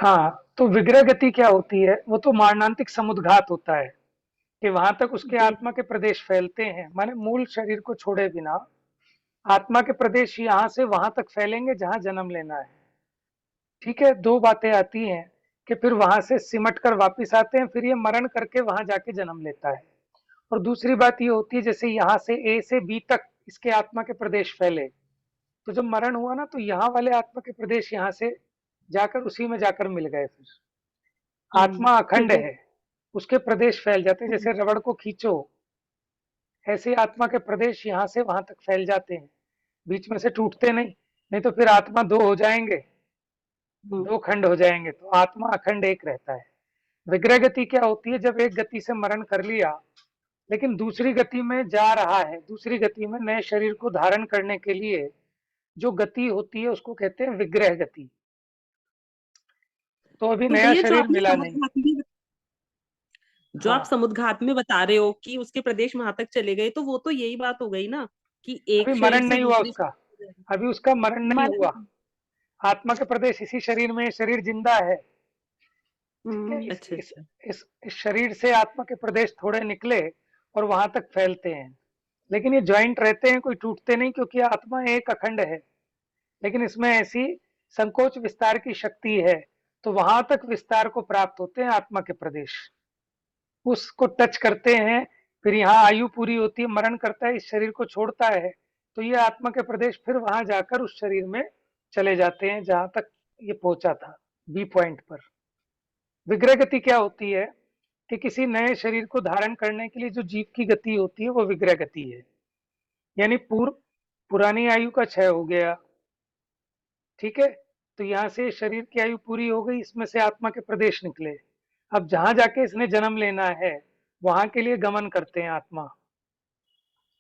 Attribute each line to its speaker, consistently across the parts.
Speaker 1: हाँ, तो विग्रह गति क्या होती है? वो तो मारणांतिक समुद्घात होता है कि वहां तक उसके
Speaker 2: जी।
Speaker 1: आत्मा के प्रदेश फैलते हैं, माने मूल शरीर को छोड़े बिना आत्मा के प्रदेश यहाँ से वहां तक फैलेंगे जहां जन्म लेना है। ठीक है, दो बातें आती हैं कि फिर वहां से सिमट कर वापिस आते हैं, फिर ये मरण करके वहां जाके जन्म लेता है। और दूसरी बात ये होती है, जैसे यहाँ से ए से बी तक इसके आत्मा के प्रदेश फैले, तो जब मरण हुआ ना, तो यहाँ वाले आत्मा के प्रदेश यहाँ से जाकर उसी में जाकर मिल गए। फिर आत्मा अखंड
Speaker 2: ठीक है।
Speaker 1: है, उसके प्रदेश फैल जाते हैं, जैसे रबड़ को खींचो ऐसे आत्मा के प्रदेश यहाँ से वहां तक फैल जाते हैं, बीच में से टूटते नहीं। नहीं तो फिर आत्मा दो हो जाएंगे,
Speaker 2: हम्म।
Speaker 1: दो खंड हो जाएंगे, तो आत्मा अखंड एक रहता है। विग्रह गति क्या होती है? जब एक गति से मरण कर लिया लेकिन दूसरी गति में जा रहा है, दूसरी गति में नए शरीर को धारण करने के लिए जो गति होती है उसको कहते हैं विग्रह गति। तो अभी
Speaker 2: तो
Speaker 1: नया
Speaker 2: भैया
Speaker 1: शरीर मिला नहीं।
Speaker 2: जो आप
Speaker 1: हाँ,
Speaker 2: समुद्घात में बता रहे हो कि उसके प्रदेश वहां तक चले गए, तो वो तो यही बात हो गई ना कि
Speaker 1: अभी
Speaker 2: एक शरीर
Speaker 1: मरण
Speaker 2: से
Speaker 1: नहीं हुआ
Speaker 2: दूसरे
Speaker 1: उसका,
Speaker 2: शरीर में।
Speaker 1: अभी उसका मरण नहीं
Speaker 2: मर
Speaker 1: हुआ। आत्मा के प्रदेश इसी शरीर में, शरीर जिंदा है। ठीक है,
Speaker 2: अच्छा अच्छा।
Speaker 1: इस शरीर से आत्मा के प्रदेश थोड़े निकले और वहां तक फैलते हैं, लेकिन ये ज्वाइंट रहते हैं, कोई टूटते नहीं, क्योंकि आत्मा एक अखंड है। लेकिन इसमें ऐसी संकोच विस्तार की शक्ति है, तो वहां तक विस्तार को प्राप्त होते हैं आत्मा के प्रदेश, उसको टच करते हैं। फिर यहाँ आयु पूरी होती है, मरण करता है, इस शरीर को छोड़ता है, तो ये आत्मा के प्रदेश फिर वहां जाकर उस शरीर में चले जाते हैं जहां तक ये पहुंचा था, बी पॉइंट पर। विग्रह गति क्या होती है कि किसी नए शरीर को धारण करने के लिए जो जीव की गति होती है वो विग्रह गति है। यानी पुरानी आयु का क्षय हो गया। ठीक है, तो यहाँ से शरीर की आयु पूरी हो गई, इसमें से आत्मा के प्रदेश निकले। अब जहां जाके इसने जन्म लेना है वहां के लिए गमन करते हैं आत्मा।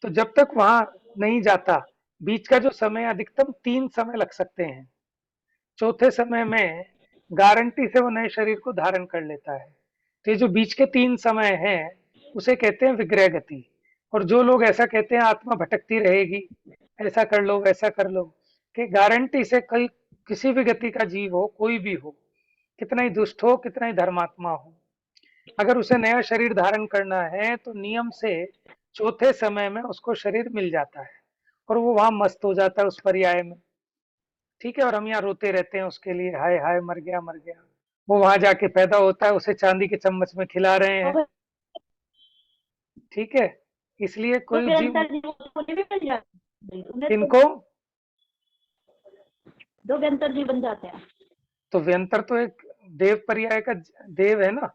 Speaker 1: तो जब तक वहां नहीं जाता, बीच का जो समय अधिकतम 3 समय लग सकते हैं, चौथे समय में गारंटी से वो नए शरीर को धारण कर लेता है। तो ये जो बीच के 3 समय हैं उसे कहते हैं विग्रह गति। और जो लोग ऐसा कहते हैं आत्मा भटकती रहेगी, ऐसा कर लो वैसा कर लो, कि गारंटी से कई किसी भी गति का जीव हो, कोई भी हो, कितना ही दुष्ट हो, कितना ही धर्मात्मा हो, अगर उसे नया शरीर धारण करना है तो नियम से चौथे समय में उसको शरीर मिल जाता है और वो वहां मस्त हो जाता है उस पर्याय में। ठीक है, और हम यहाँ रोते रहते हैं उसके लिए, हाय हाय मर गया मर गया। वो वहां जाके पैदा होता है, उसे चांदी के चम्मच में खिला रहे
Speaker 2: तो
Speaker 1: हैं।
Speaker 2: फिर
Speaker 1: ठीक है, इसलिए
Speaker 2: तो
Speaker 1: कोई
Speaker 2: फिर
Speaker 1: जीव।
Speaker 2: अंतर जीवों को उन्हें भी मिल जाता है, उन्हें तो
Speaker 1: किनको?
Speaker 2: दो भी अंतर जीव बन जाते हैं।
Speaker 1: तो व्यंतर तो एक देव पर्याय का देव है ना,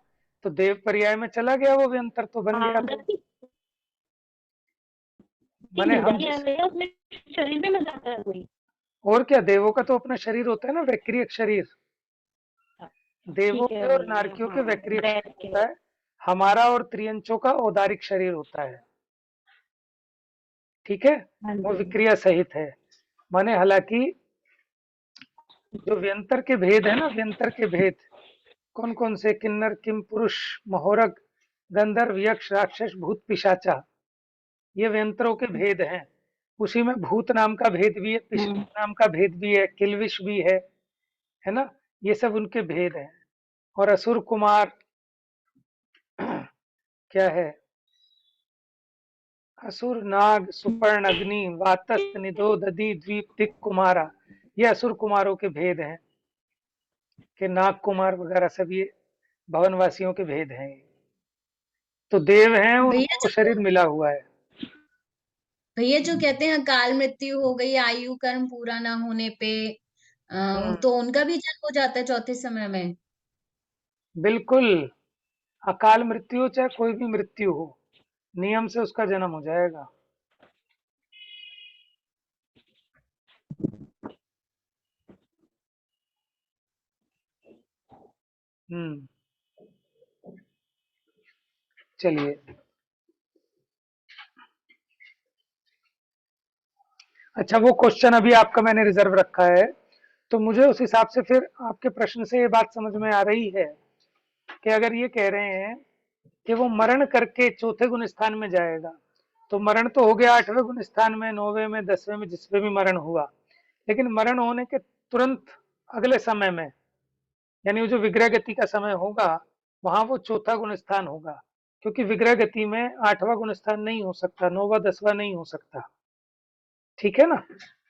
Speaker 1: तो देव पर्याय में चला गया, वो व्यंतर तो बन
Speaker 2: हाँ,
Speaker 1: गया तो।
Speaker 2: गति
Speaker 1: माने
Speaker 2: मिल
Speaker 1: हम
Speaker 2: जाती है
Speaker 1: जिस,
Speaker 2: भैया, उसमें शरीर भी मिल जाता है कोई।
Speaker 1: और क्या, देवों का तो अपना शरीर होता है ना, वैक्रियक शरीर। देवों
Speaker 2: ठीक है
Speaker 1: के और
Speaker 2: भैया,
Speaker 1: नारकियों के
Speaker 2: हाँ
Speaker 1: वैक्रियक
Speaker 2: बैठ
Speaker 1: शरीर
Speaker 2: के।
Speaker 1: होता है। हमारा और त्रियंचों का औदारिक शरीर होता है। ठीक है,
Speaker 2: हाँ
Speaker 1: वो
Speaker 2: जी।
Speaker 1: विक्रिया सहित है। माने हालांकि जो व्यंतर के भेद है ना, व्यंतर के भेद कौन कौन से? किन्नर, किम पुरुष, महोरग, गंधर्व, यक्ष, राक्षस, भूत, पिशाचा, ये व्यंतरों के भेद हैं। उसी में भूत नाम का भेद भी है,
Speaker 2: हम्म।
Speaker 1: पिशाच नाम का भेद भी है, किल्विश भी है ना? ये सब उनके भेद हैं। और असुर कुमार क्या है? असुर, नाग, सुपर्ण, अग्नि, वातस्त, निधो, दधि, द्वीप, दिक, कुमारा, ये असुर कुमारों के भेद हैं, कि नाग कुमार वगैरह सब ये भवनवासियों के भेद हैं। तो देव हैं,
Speaker 3: भैया
Speaker 1: उनको
Speaker 3: जो
Speaker 1: शरीर मिला हुआ है।
Speaker 3: भैया जो कहते हैं अकाल मृत्यु हो गई आयु कर्म पूरा ना होने पे,
Speaker 1: हम्म,
Speaker 3: तो उनका भी जन्म हो जाता है चौथे समय में।
Speaker 1: बिल्कुल। अकाल मृत्यु हो चाहे कोई भी मृत्यु हो, नियम से उसका जन्म हो जाएगा। हम्म, चलिए। अच्छा, वो क्वेश्चन अभी आपका मैंने रिजर्व रखा है, तो मुझे उस हिसाब से फिर आपके प्रश्न से ये बात समझ में आ रही है कि अगर ये कह रहे हैं कि वो मरण करके चौथे गुण स्थान में जाएगा, तो मरण तो हो गया 8वें गुण स्थान में, 9वें में, 10वें में, जिसमें भी मरण हुआ, लेकिन मरण होने के तुरंत अगले समय में यानी वो जो विग्रह गति का समय होगा वहां वो चौथा गुण स्थान होगा, क्योंकि विग्रह गति में 8वां गुण स्थान नहीं हो सकता, 9वां 10वां नहीं हो सकता। ठीक है ना?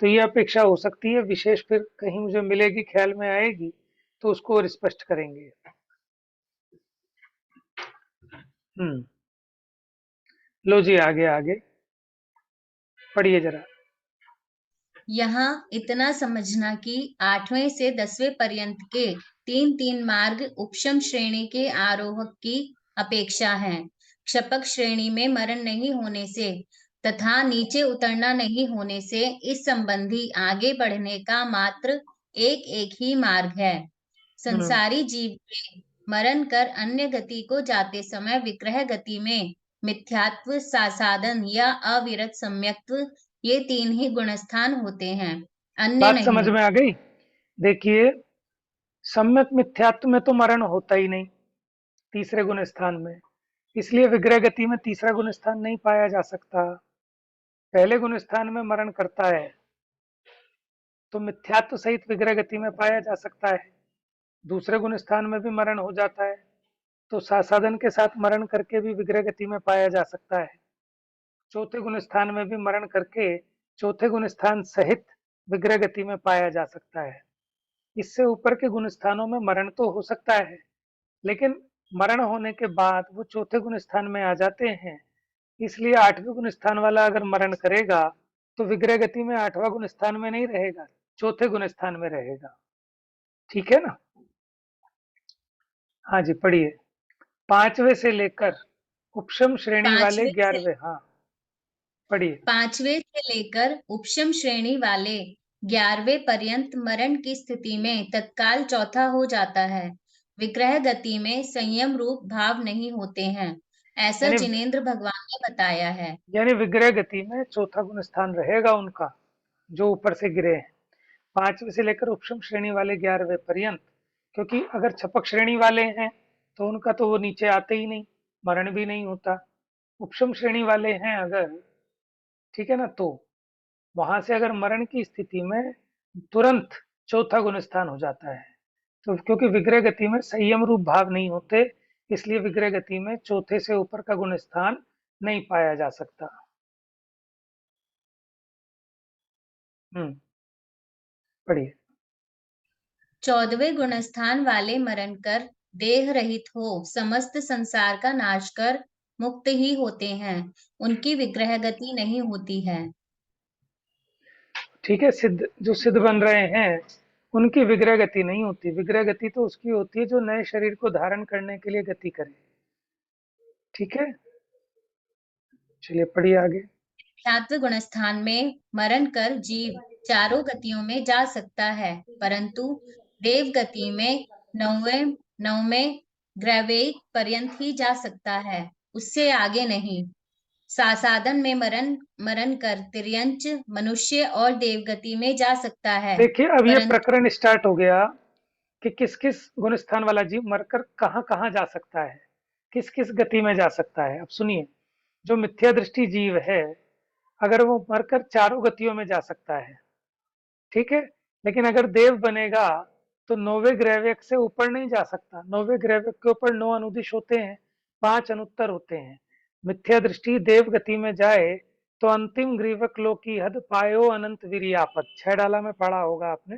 Speaker 1: तो ये अपेक्षा हो सकती है, विशेष फिर कहीं मुझे मिलेगी, ख्याल में आएगी तो उसको और स्पष्ट करेंगे। लो जी, आगे आगे पढ़िए जरा।
Speaker 3: यहाँ इतना समझना कि 8वें से 10वें पर्यंत के 3-3 मार्ग उपशम श्रेणी के आरोहक की अपेक्षा है। क्षपक श्रेणी में मरण नहीं होने से तथा नीचे उतरना नहीं होने से इस संबंधी आगे बढ़ने का मात्र एक ही मार्ग है। संसारी जीव के मरण कर अन्य गति को जाते समय विग्रह गति में मिथ्यात्व, सासाधन या अविरत सम्यक्त्व, ये 3 ही गुणस्थान होते हैं, अन्य
Speaker 1: बात
Speaker 3: नहीं।
Speaker 1: समझ में आ गई? देखिए, सम्यक मिथ्यात्व में तो मरण होता ही नहीं तीसरे गुण स्थान में, इसलिए विग्रह गति में तीसरा गुण स्थान नहीं पाया जा सकता। पहले गुण स्थान में मरण करता है तो मिथ्यात्व सहित विग्रह गति में पाया जा सकता है। दूसरे गुण स्थान में भी मरण हो जाता है तो सासाधन के साथ मरण करके भी विग्रह गति में पाया जा सकता है। चौथे गुण स्थान में भी मरण करके चौथे गुण स्थान सहित विग्रह गति में पाया जा सकता है। इससे ऊपर के गुण स्थानों में मरण तो हो सकता है, लेकिन मरण होने के बाद वो चौथे गुण स्थान में आ जाते हैं, इसलिए 8वें गुण स्थान वाला अगर मरण करेगा तो विग्रह गति में 8वां गुण स्थान में नहीं रहेगा, चौथे गुण स्थान में रहेगा। ठीक है ना? हाँ जी, पढ़िए। 5वें से लेकर उपशम श्रेणी वाले 11वें, हाँ पढ़िए।
Speaker 3: 5वें से लेकर उपशम श्रेणी वाले 11वें पर्यंत मरण की स्थिति में तत्काल चौथा हो जाता है। विग्रह गति में संयम रूप भाव नहीं होते हैं, ऐसा
Speaker 1: यानी
Speaker 3: जिनेन्द्र भगवान ने बताया है।
Speaker 1: यानी विग्रह गति में चौथा गुण स्थान रहेगा उनका, जो ऊपर से गिरे हैं, 5वें से लेकर उपशम श्रेणी वाले 11वें पर्यंत। क्योंकि अगर छपक श्रेणी वाले हैं तो उनका तो वो नीचे आते ही नहीं, मरण भी नहीं होता। उपशम श्रेणी वाले हैं अगर, ठीक है ना, तो वहां से अगर मरण की स्थिति में तुरंत चौथा गुण स्थान हो जाता है। तो क्योंकि विग्रह गति में संयम रूप भाव नहीं होते, इसलिए विग्रह गति में चौथे से ऊपर का गुण स्थान नहीं पाया जा सकता। पढ़िए।
Speaker 3: 14वें गुणस्थान वाले मरण कर देह रहित हो समस्त संसार का नाश कर मुक्त ही होते हैं, उनकी विग्रह गति नहीं होती है।
Speaker 1: ठीक है, जो सिद्ध बन रहे हैं उनकी विग्रह गति नहीं होती। विग्रह गति तो उसकी होती है जो नए शरीर को धारण करने के लिए गति करे। ठीक है, चलिए पढ़िए आगे।
Speaker 3: 7वें गुणस्थान में मरण कर जीव चारों गतियों में जा सकता है, परंतु देव गति में नौवें ग्रैवेक पर्यंत ही जा सकता है, उससे आगे नहीं। सासाधन में मरण कर तिर्यंच मनुष्य और देवगति में जा सकता है,
Speaker 1: देखिए, अब ये
Speaker 3: परंतु
Speaker 1: प्रकरण स्टार्ट हो गया कि किस किस गुण स्थान वाला जीव मरकर कहाँ कहाँ जा सकता है, किस किस गति में जा सकता है। अब सुनिए, जो मिथ्या दृष्टि जीव है अगर वो मरकर चारों गतियों में जा सकता है, ठीक है, लेकिन अगर देव बनेगा तो 9वें ग्रैविक से ऊपर नहीं जा सकता। 9वें ग्रैविक के ऊपर 9 अनुदिश होते हैं, 5 अनुत्तर होते हैं। मिथ्या दृष्टि देव गति में जाए तो अंतिम ग्रीवक लोक की हद पायो अनंत वीरियापद, 6 डाला में पढ़ा होगा आपने।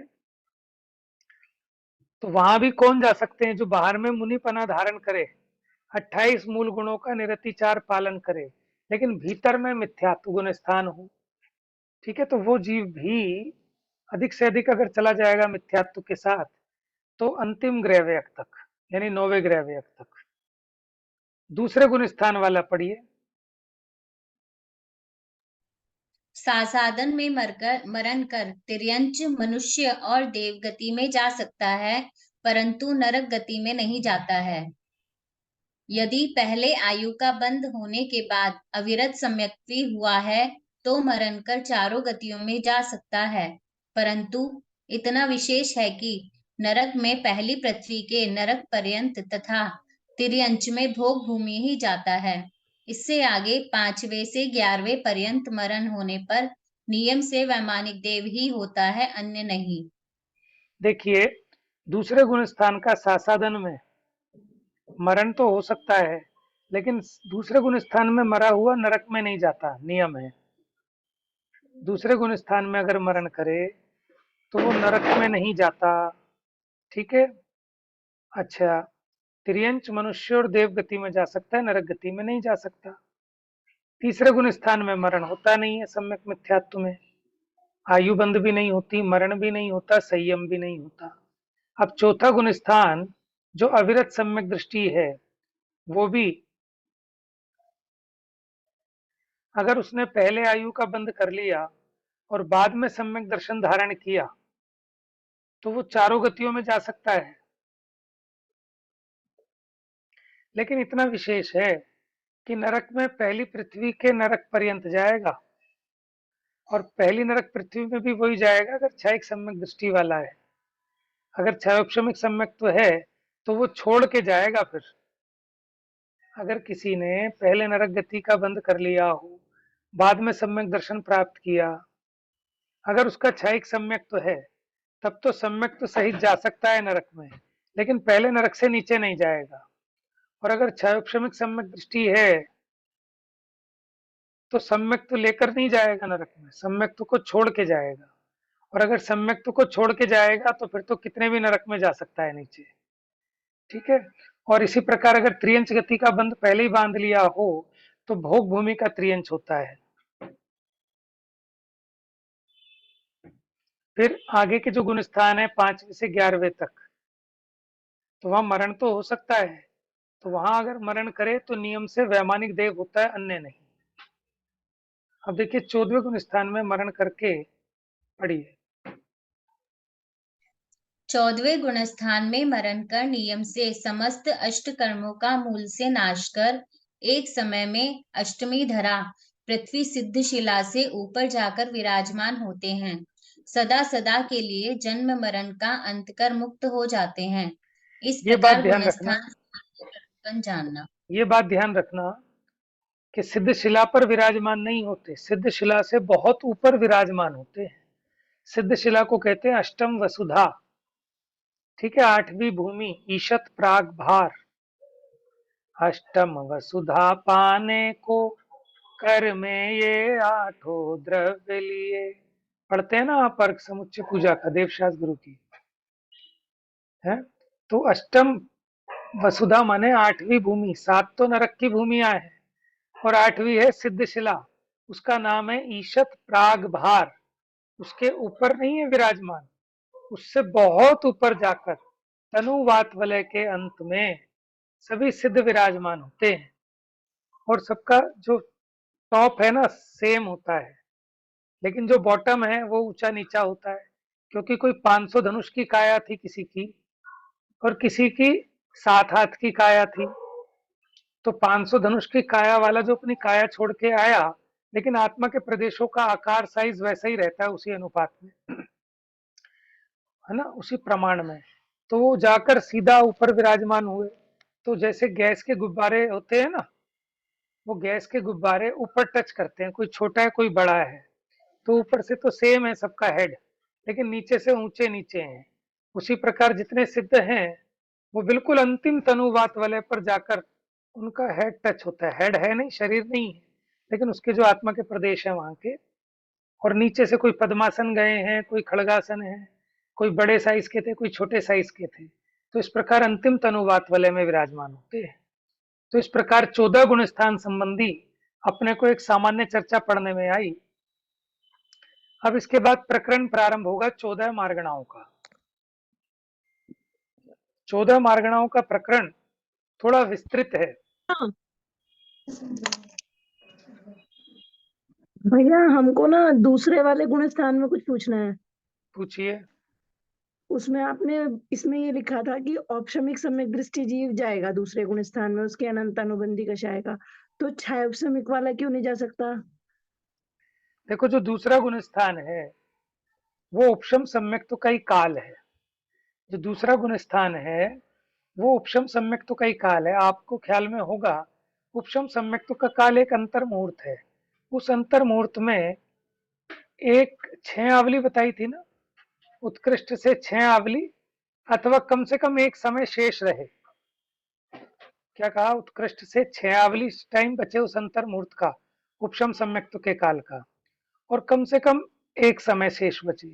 Speaker 1: तो वहां भी कौन जा सकते हैं? जो बाहर में मुनिपना धारण करे, 28 मूल गुणों का निरतिचार पालन करे, लेकिन भीतर में मिथ्यात्व गुण स्थान हो। ठीक है, तो वो जीव भी अधिक से अधिक अगर चला जाएगा मिथ्यात्व के साथ तो अंतिम ग्रैवयक तक, यानी 9वें ग्रैवयक तक। दूसरे गुण स्थान वाला पढ़िए।
Speaker 3: सासाधन में मरण कर तिर्यंच मनुष्य और देवगति में जा सकता है, परंतु नरक गति में नहीं जाता है। यदि पहले आयु का बंद होने के बाद अविरत सम्यक्त्वी हुआ है तो मरण कर चारों गतियों में जा सकता है, परंतु इतना विशेष है कि नरक में पहली पृथ्वी के नरक पर्यंत तथा तिर्यंच में भोग भूमि ही जाता है। इससे आगे 5वें से 11वें पर्यंत मरण होने पर नियम से वैमानिक देव ही होता है, अन्य नहीं।
Speaker 1: देखिए, दूसरे गुण स्थान का सासादन में मरण तो हो सकता है, लेकिन दूसरे गुण स्थान में मरा हुआ नरक में नहीं जाता, नियम है। दूसरे गुण स्थान में अगर मरण करे तो वो नरक में नहीं जाता। ठीक है। अच्छा, तिर्यंच मनुष्य और देव गति में जा सकता है, नरक गति में नहीं जा सकता। तीसरे गुण स्थान में मरण होता नहीं है सम्यक मिथ्यात्व में, आयु बंध भी नहीं होती, मरण भी नहीं होता, संयम भी नहीं होता। अब चौथा गुण स्थान जो अविरत सम्यक दृष्टि है, वो भी अगर उसने पहले आयु का बंध कर लिया और बाद में सम्यक दर्शन धारण किया तो वो चारों गतियों में जा सकता है। लेकिन इतना विशेष है कि नरक में पहली पृथ्वी के नरक पर्यंत जाएगा, और पहली नरक पृथ्वी में भी वही जाएगा अगर क्षयिक सम्यक दृष्टि वाला है। अगर क्षयोपशमिक सम्यक तो है तो वो छोड़ के जाएगा। फिर अगर किसी ने पहले नरक गति का बंद कर लिया हो, बाद में सम्यक दर्शन प्राप्त किया, अगर उसका क्षयिक सम्यक तो है, तब तो सम्यक तो सहित जा सकता है नरक में, लेकिन पहले नरक से नीचे नहीं जाएगा। और अगर क्षयोपशमिक सम्यक दृष्टि है तो सम्यक तो लेकर नहीं जाएगा नरक में, सम्यक तो को छोड़ के जाएगा। और अगर सम्यक तो को छोड़ के जाएगा तो फिर तो कितने भी नरक में जा सकता है नीचे। ठीक है। और इसी प्रकार अगर त्रियंच गति का बंध पहले ही बांध लिया हो तो भोग भूमि का त्रियंच होता है। फिर आगे के जो गुण स्थान है 5वें से 11वें तक, तो वहां मरण तो हो सकता है, तो वहां अगर मरण करे तो नियम से वैमानिक देव होता है, अन्य नहीं। अब देखिए 14वें गुण स्थान में मरण करके पढ़िए।
Speaker 3: 14वें गुण स्थान में मरण कर नियम से समस्त अष्ट कर्मों का मूल से नाश कर एक समय में अष्टमी धरा पृथ्वी सिद्ध शिला से ऊपर जाकर विराजमान होते हैं। सदा सदा के लिए जन्म मरण का अंत कर मुक्त हो जाते हैं। इस
Speaker 1: ये बात
Speaker 3: प्रकार
Speaker 1: ध्यान
Speaker 3: गुण
Speaker 1: रखना,
Speaker 3: स्थान जानना।
Speaker 1: ये बात ध्यान रखना कि सिद्ध शिला पर विराजमान नहीं होते, सिद्ध शिला से बहुत ऊपर विराजमान होते हैं। सिद्ध शिला को कहते हैं अष्टम वसुधा। ठीक है। 8वीं भूमि ईशत प्राग भार, अष्टम वसुधा पाने को कर में ये 8 द्रव्य लिए। पढ़ते हैं ना आप अर्घ समुच्चय पूजा का, देवशास गुरु की है। तो अष्टम वसुधा माने 8वीं भूमि, 7 तो नरक की भूमियां है और 8वीं है सिद्धशिला, उसका नाम है ईशत प्राग भार। उसके ऊपर नहीं है विराजमान, उससे बहुत ऊपर जाकर तनुवात वलय के अंत में सभी सिद्ध विराजमान होते हैं। और सबका जो टॉप है ना सेम होता है, लेकिन जो बॉटम है वो ऊंचा नीचा होता है, क्योंकि कोई 500 धनुष की काया थी किसी की, और किसी की 7 हाथ की काया थी। तो 500 धनुष की काया वाला जो अपनी काया छोड़ के आया, लेकिन आत्मा के प्रदेशों का आकार साइज वैसा ही रहता है उसी अनुपात में, है ना, उसी प्रमाण में। तो वो जाकर सीधा ऊपर विराजमान हुए। तो जैसे गैस के गुब्बारे होते हैं ना, वो गैस के गुब्बारे ऊपर टच करते हैं, कोई छोटा है कोई बड़ा है, तो ऊपर से तो सेम है सबका हेड, लेकिन नीचे से ऊंचे नीचे हैं। उसी प्रकार जितने सिद्ध हैं वो बिल्कुल अंतिम तनुवात वाले पर जाकर उनका हेड टच होता है। हेड है नहीं, शरीर नहीं है, लेकिन उसके जो आत्मा के प्रदेश हैं वहां के। और नीचे से कोई पद्मासन गए हैं, कोई खड़गासन है, कोई बड़े साइज के थे, कोई छोटे साइज के थे। तो इस प्रकार अंतिम तनुवात वलय में विराजमान होते हैं। तो इस प्रकार 14 गुण स्थान संबंधी अपने को एक सामान्य चर्चा पढ़ने में आई। अब इसके बाद प्रकरण प्रारंभ होगा 14 मार्गणाओं का। 14 मार्गणाओं का प्रकरण थोड़ा विस्तृत है।
Speaker 2: हाँ,
Speaker 4: भैया हमको ना दूसरे वाले गुण स्थान में कुछ पूछना है।
Speaker 1: पूछिए।
Speaker 4: उसमें आपने इसमें ये लिखा था कि औपशमिक सम्यक दृष्टि जीव जाएगा दूसरे गुण स्थान में, उसके अनंत अनुबंधी कषाय का, तो छायोपशमिक वाला क्यों नहीं जा सकता?
Speaker 1: देखो जो दूसरा गुण स्थान है वो उपशम सम्यक्तों का ही काल है। जो दूसरा गुण स्थान है वो उपशम सम्यक्तों का ही काल है। आपको ख्याल में होगा उपशम सम्यक्तों का काल एक अंतर मुहूर्त है। उस अंतर मुहूर्त में एक 6 आवली बताई थी ना, उत्कृष्ट से 6 आवली अथवा कम से कम एक समय शेष रहे। क्या कहा? उत्कृष्ट से 46 टाइम बचे उस अंतर मुहूर्त का, उपशम सम्यक्त्व के काल का, और कम से कम एक समय शेष बचे।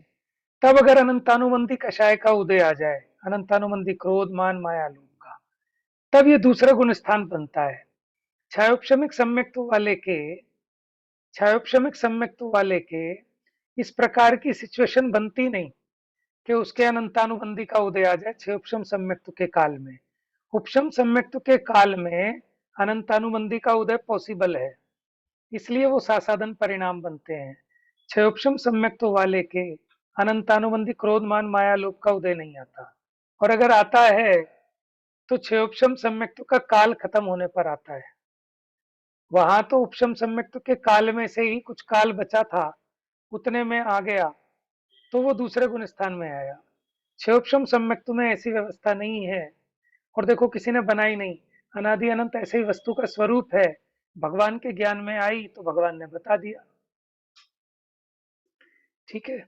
Speaker 1: तब अगर अनंतानुबंधी कषाय का उदय आ जाए, अनंतानुबंधी क्रोध मान माया लोभ का, तब ये दूसरा गुण स्थान बनता है। छायोपशमिक सम्यक्त्व वाले के इस प्रकार की सिचुएशन बनती नहीं कि उसके अनंतानुबंधी का उदय आ जाए क्षयोपशम सम्यक्त्व के काल में। उपशम सम्यक्त्व के काल में अनंतानुबंधी का उदय पॉसिबल है, इसलिए वो सासाधन परिणाम बनते हैं। क्षयोपशम सम्यक्त्व वाले के अनंतानुबंधी क्रोध मान माया लोभ का उदय नहीं आता, और अगर आता है तो क्षयोपशम सम्यक्त्व का काल खत्म होने पर आता है। वहां तो उपशम सम्यक्त्व के काल में से ही कुछ काल बचा था, उतने में आ गया तो वो दूसरे गुण स्थान में आया। क्षयोपशम सम्यक्त्व में ऐसी व्यवस्था नहीं है, और देखो किसी ने बनाई नहीं। अनादि अनंत ऐसे ही वस्तु का स्वरूप है, भगवान के ज्ञान में आई तो भगवान ने बता दिया। ठीक है,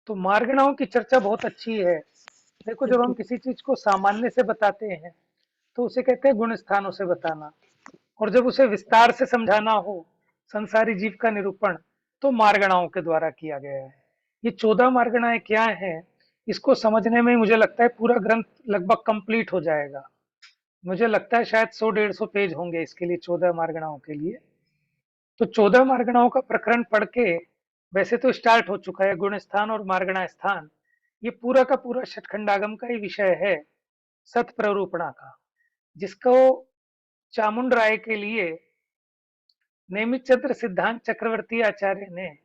Speaker 1: तो मार्गणाओं की चर्चा बहुत अच्छी है। देखो जब हम किसी चीज को सामान्य से बताते हैं तो उसे कहते हैं गुण स्थानों से बताना, और जब उसे विस्तार से समझाना हो, संसारी जीव का निरूपण, तो मार्गणाओं के द्वारा किया गया है। ये 14 मार्गणाएं क्या हैं, इसको समझने में मुझे लगता है पूरा ग्रंथ लगभग कंप्लीट हो जाएगा। मुझे लगता है शायद 100-150 पेज होंगे इसके लिए, 14 मार्गणाओं के लिए। तो 14 मार्गणाओं का प्रकरण पढ़ के, वैसे तो स्टार्ट हो चुका है गुण स्थान और मार्गणा स्थान, ये पूरा का पूरा षटखंडागम का ही विषय है, सत प्ररूपणा का, जिसको चामुंड राय के लिए नेमित चंद्र सिद्धांत चक्रवर्ती आचार्य ने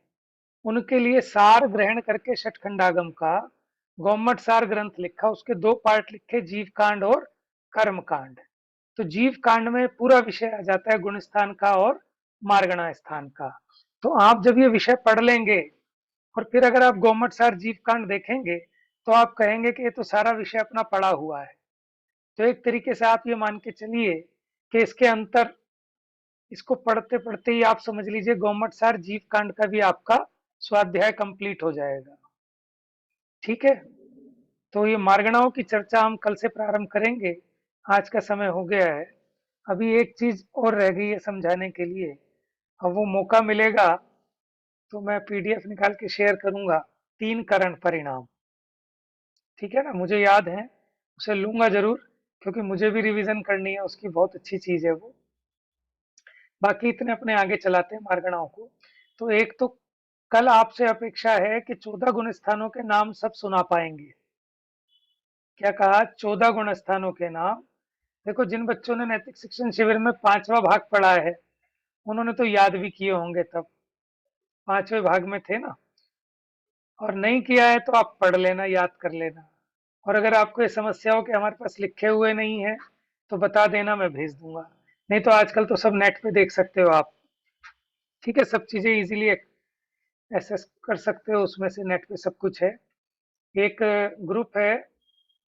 Speaker 1: उनके लिए सार ग्रहण करके षटखंडागम का गौमट सार ग्रंथ लिखा। उसके 2 पार्ट लिखे, जीव कांड और कर्म कांड। तो जीव कांड में पूरा विषय आ जाता है गुण स्थान का और मार्गणा स्थान का। तो आप जब ये विषय पढ़ लेंगे और फिर अगर आप गौमट सार जीव कांड देखेंगे तो आप कहेंगे कि ये तो सारा विषय अपना पढ़ा हुआ है। तो एक तरीके से आप ये मान के चलिए कि इसके अंतर, इसको पढ़ते पढ़ते ही आप समझ लीजिए गौमट सार जीव कांड का भी आपका स्वाध्याय कंप्लीट हो जाएगा। ठीक है, तो ये मार्गणाओं की चर्चा हम कल से प्रारंभ करेंगे। आज का समय हो गया है। अभी एक चीज और रह गई है समझाने के लिए, अब वो मौका मिलेगा तो मैं पीडीएफ निकाल के शेयर करूंगा। 3 करण परिणाम, ठीक है ना, मुझे याद है, उसे लूंगा जरूर, क्योंकि मुझे भी रिवीजन करनी है उसकी, बहुत अच्छी चीज है वो। बाकी इतने अपने आगे चलाते हैं मार्गणाओं को। तो एक तो कल आपसे अपेक्षा है कि 14 गुण स्थानों के नाम सब सुना पाएंगे। क्या कहा? 14 गुण स्थानों के नाम। देखो जिन बच्चों ने नैतिक शिक्षण शिविर में 5वां भाग पढ़ा है उन्होंने तो याद भी किए होंगे, तब 5वें भाग में थे ना। और नहीं किया है तो आप पढ़ लेना, याद कर लेना। और अगर आपको ये समस्या हो कि हमारे पास लिखे हुए नहीं है तो बता देना, मैं भेज दूंगा। नहीं तो आजकल तो सब नेट पे देख सकते हो आप। ठीक है, सब चीजें इजीली एक्सेस कर सकते हो, उसमें से नेट पे सब कुछ है। एक ग्रुप है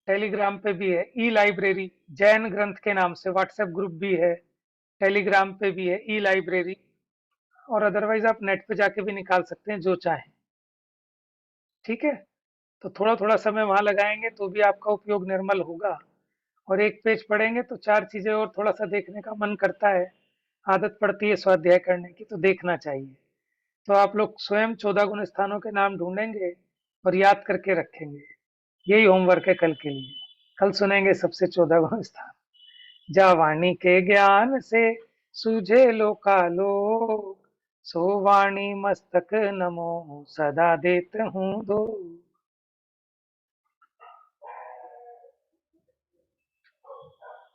Speaker 1: टेलीग्राम पे भी है, ई लाइब्रेरी जैन ग्रंथ के नाम से, व्हाट्सएप ग्रुप भी है, टेलीग्राम पे भी है ई लाइब्रेरी, और अदरवाइज आप नेट पे जाके भी निकाल सकते हैं जो चाहें। ठीक है, तो थोड़ा थोड़ा समय वहां लगाएंगे तो भी आपका उपयोग निर्मल होगा। और एक पेज पढ़ेंगे तो 4 चीजें और थोड़ा सा देखने का मन करता है, आदत पड़ती है स्वाध्याय करने की, तो देखना चाहिए। तो आप लोग स्वयं 14 गुण स्थानों के नाम ढूंढेंगे और याद करके रखेंगे। यही होमवर्क है कल के लिए। कल सुनेंगे सबसे 14 गुण स्थान। जा वाणी के ज्ञान से सूझे लोकालोक, सो वाणी मस्तक नमो सदा देत हूँ दो।